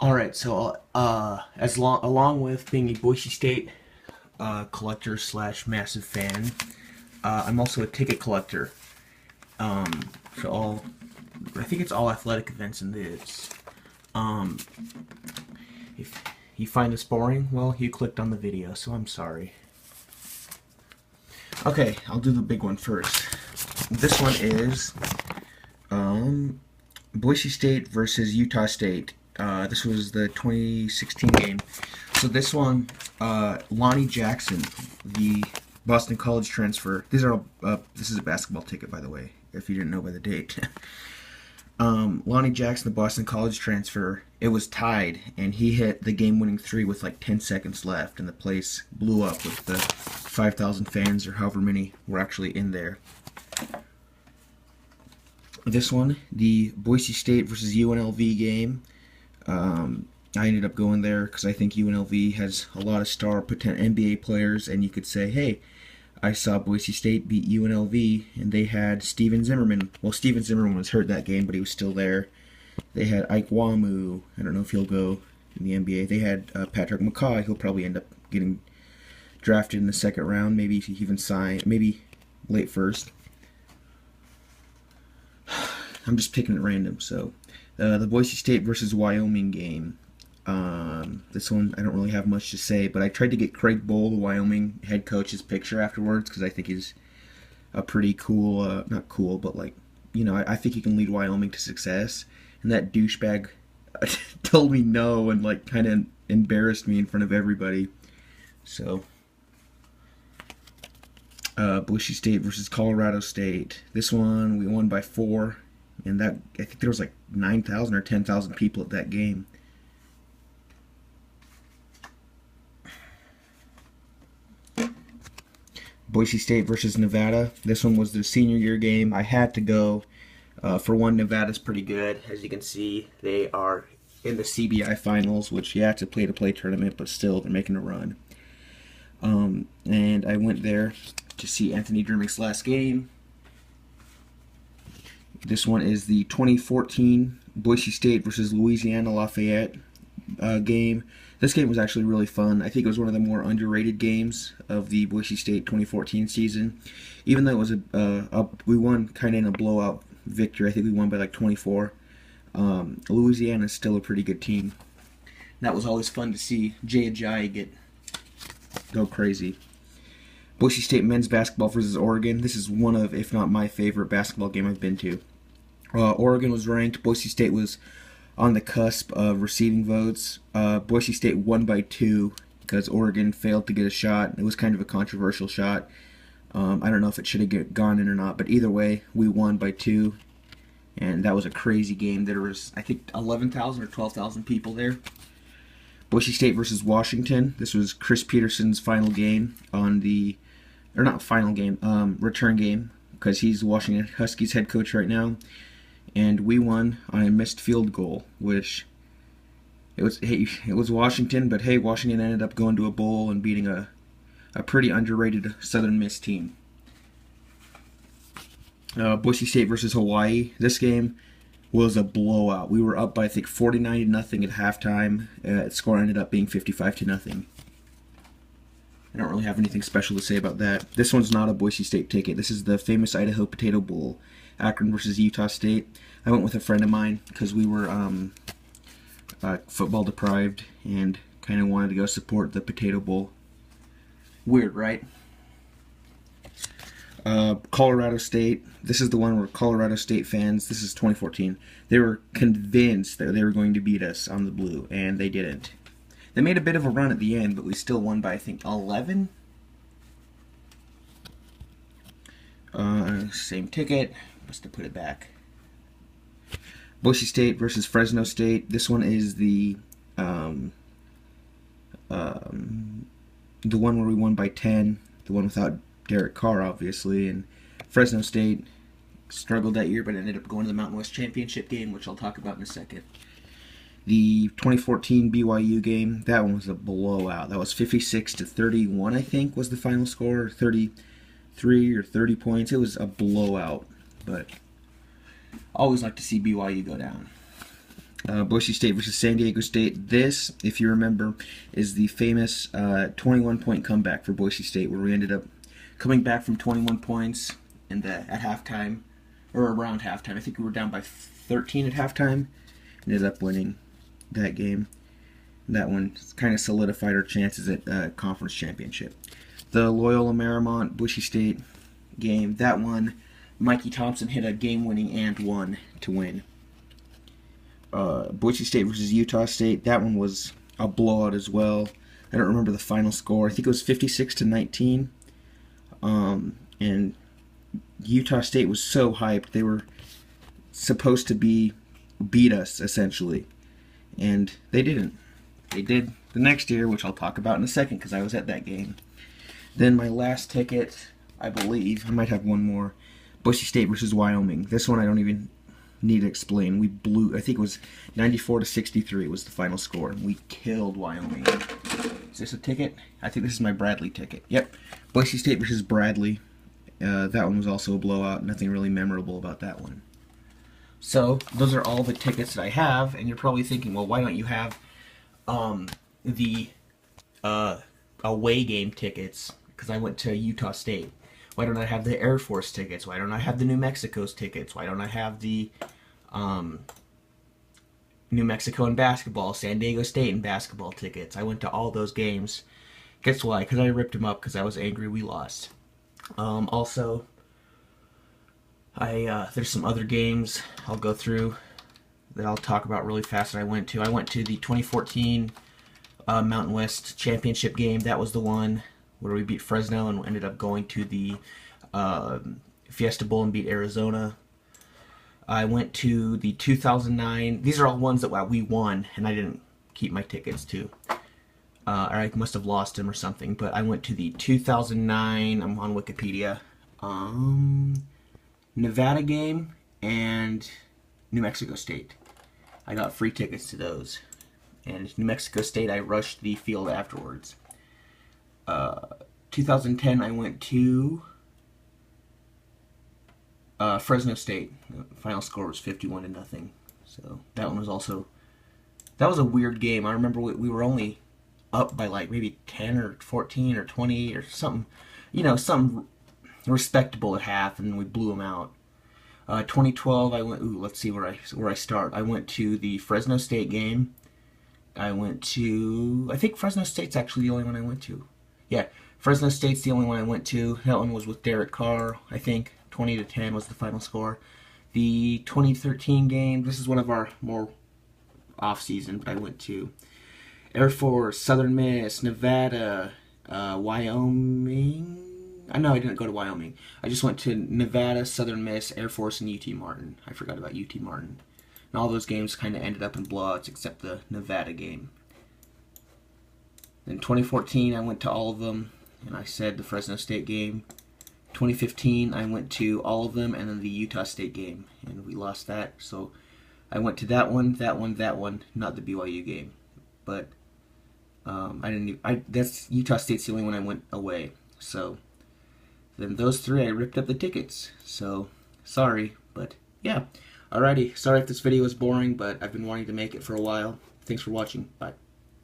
All right, so along with being a Boise State collector slash massive fan, I'm also a ticket collector. For all, I think it's all athletic events and this. Um, if you find this boring, well, you clicked on the video, so I'm sorry. Okay, I'll do the big one first. This one is Boise State versus Utah State. This was the 2016 game. So this one, Lonnie Jackson, the Boston College transfer. This is a basketball ticket, by the way, if you didn't know by the date. Lonnie Jackson, the Boston College transfer, it was tied, and he hit the game-winning three with like 10 seconds left, and the place blew up with the 5,000 fans or however many were actually in there. This one, the Boise State versus UNLV game. I ended up going there because I think UNLV has a lot of star potential NBA players, and you could say, hey, I saw Boise State beat UNLV, and they had Steven Zimmerman. Well, Steven Zimmerman was hurt that game, but he was still there. They had Ike Wamu. I don't know if he'll go in the NBA. They had Patrick McCaw. He'll probably end up getting drafted in the second round. Maybe he even sign. Maybe late first. I'm just picking at random. So, the Boise State versus Wyoming game. This one, I don't really have much to say, but I tried to get Craig Bowl, the Wyoming head coach's picture afterwards, because I think he's a pretty cool, not cool, but like, I think he can lead Wyoming to success. And that douchebag told me no and like kind of embarrassed me in front of everybody. So, Boise State versus Colorado State. This one, we won by 4, and I think there was like 9,000 or 10,000 people at that game. Boise State versus Nevada. This one was the senior year game. I had to go. For one, Nevada's pretty good. As you can see, they are in the CBI finals, which you have to play tournament, but still, they're making a run. And I went there to see Anthony Drmick's last game. This one is the 2014 Boise State versus Louisiana Lafayette game. This game was actually really fun. I think it was one of the more underrated games of the Boise State 2014 season. Even though it was we won kind of in a blowout victory. I think we won by like 24. Louisiana is still a pretty good team. That was always fun to see Jay Ajayi go crazy. Boise State men's basketball versus Oregon. This is one of, if not my favorite basketball game I've been to. Oregon was ranked. Boise State was on the cusp of receiving votes. Boise State won by 2 because Oregon failed to get a shot. It was kind of a controversial shot. I don't know if it should have gone in or not, but either way, we won by 2. And that was a crazy game. There was, I think, 11,000 or 12,000 people there. Boise State versus Washington. This was Chris Peterson's final game return game, because he's the Washington Huskies head coach right now. And we won on a missed field goal, which it was Washington, but hey, Washington ended up going to a bowl and beating a pretty underrated Southern Miss team. Boise State versus Hawaii. This game was a blowout. We were up by I think 49-0 at halftime. The score ended up being 55-0. I don't really have anything special to say about that. This one's not a Boise State ticket. This is the famous Idaho Potato Bowl. Akron versus Utah State. I went with a friend of mine because we were football deprived and kind of wanted to go support the Potato Bowl. Weird, right? Colorado State. This is the one where Colorado State fans, this is 2014, they were convinced that they were going to beat us on the blue, and they didn't. They made a bit of a run at the end, but we still won by, I think, 11? Same ticket. Must have put it back. Boise State versus Fresno State. This one is the one where we won by 10. The one without Derek Carr, obviously. And Fresno State struggled that year, but ended up going to the Mountain West Championship game, which I'll talk about in a second. The 2014 BYU game, that one was a blowout. That was 56-31, I think, was the final score. 33 or 30 points. It was a blowout, but always like to see BYU go down. Boise State versus San Diego State. This, if you remember, is the famous 21-point comeback for Boise State, where we ended up coming back from 21 points at halftime, or around halftime. I think we were down by 13 at halftime. Ended up winning that game. That one kind of solidified our chances at conference championship. The Loyola Marymount Boise State game, that one, Mikey Thompson hit a game-winning and one to win. Boise State versus Utah State, that one was a blowout as well. I don't remember the final score. I think it was 56-19. And Utah State was so hyped. They were supposed to beat us, essentially. And they didn't. They did the next year, which I'll talk about in a second because I was at that game. Then my last ticket, I believe, I might have one more, Boise State versus Wyoming. This one I don't even need to explain. We blew, I think it was 94-63 was the final score. We killed Wyoming. Is this a ticket? I think this is my Bradley ticket. Yep. Boise State versus Bradley. That one was also a blowout. Nothing really memorable about that one. So, those are all the tickets that I have, and you're probably thinking, well, why don't you have the away game tickets? Because I went to Utah State. Why don't I have the Air Force tickets? Why don't I have the New Mexico's tickets? Why don't I have the New Mexico in basketball, San Diego State in basketball tickets? I went to all those games. Guess why? Because I ripped them up because I was angry we lost. Also, there's some other games I'll go through that I'll talk about really fast that I went to. I went to the 2014 Mountain West Championship game. That was the one where we beat Fresno and ended up going to the Fiesta Bowl and beat Arizona. I went to the 2009. These are all ones that we won, and I didn't keep my tickets to. Or I must have lost them or something. But I went to the 2009. I'm on Wikipedia. Nevada game and New Mexico State. I got free tickets to those. And New Mexico State, I rushed the field afterwards. 2010, I went to Fresno State. The final score was 51-0. So that one was also, that was a weird game. I remember we were only up by like maybe 10 or 14 or 20 or something, you know, something respectable at half, and we blew them out. 2012, I went. Let's see where I start. I went to the Fresno State game. I went to. I think Fresno State's actually the only one I went to. Yeah, Fresno State's the only one I went to. That one was with Derek Carr. I think 20-10 was the final score. The 2013 game. This is one of our more off-season, but I went to Air Force, Southern Miss, Nevada, Wyoming. No, I didn't go to Wyoming. I just went to Nevada, Southern Miss, Air Force, and UT Martin. I forgot about UT Martin. And all those games kind of ended up in blowouts except the Nevada game. In 2014, I went to all of them, and I said the Fresno State game. 2015, I went to all of them, and then the Utah State game, and we lost that. So I went to that one, not the BYU game. But that's Utah State's the only one I went away. So then those three, I ripped up the tickets. So sorry, but yeah. Alrighty, sorry if this video was boring, but I've been wanting to make it for a while. Thanks for watching. Bye.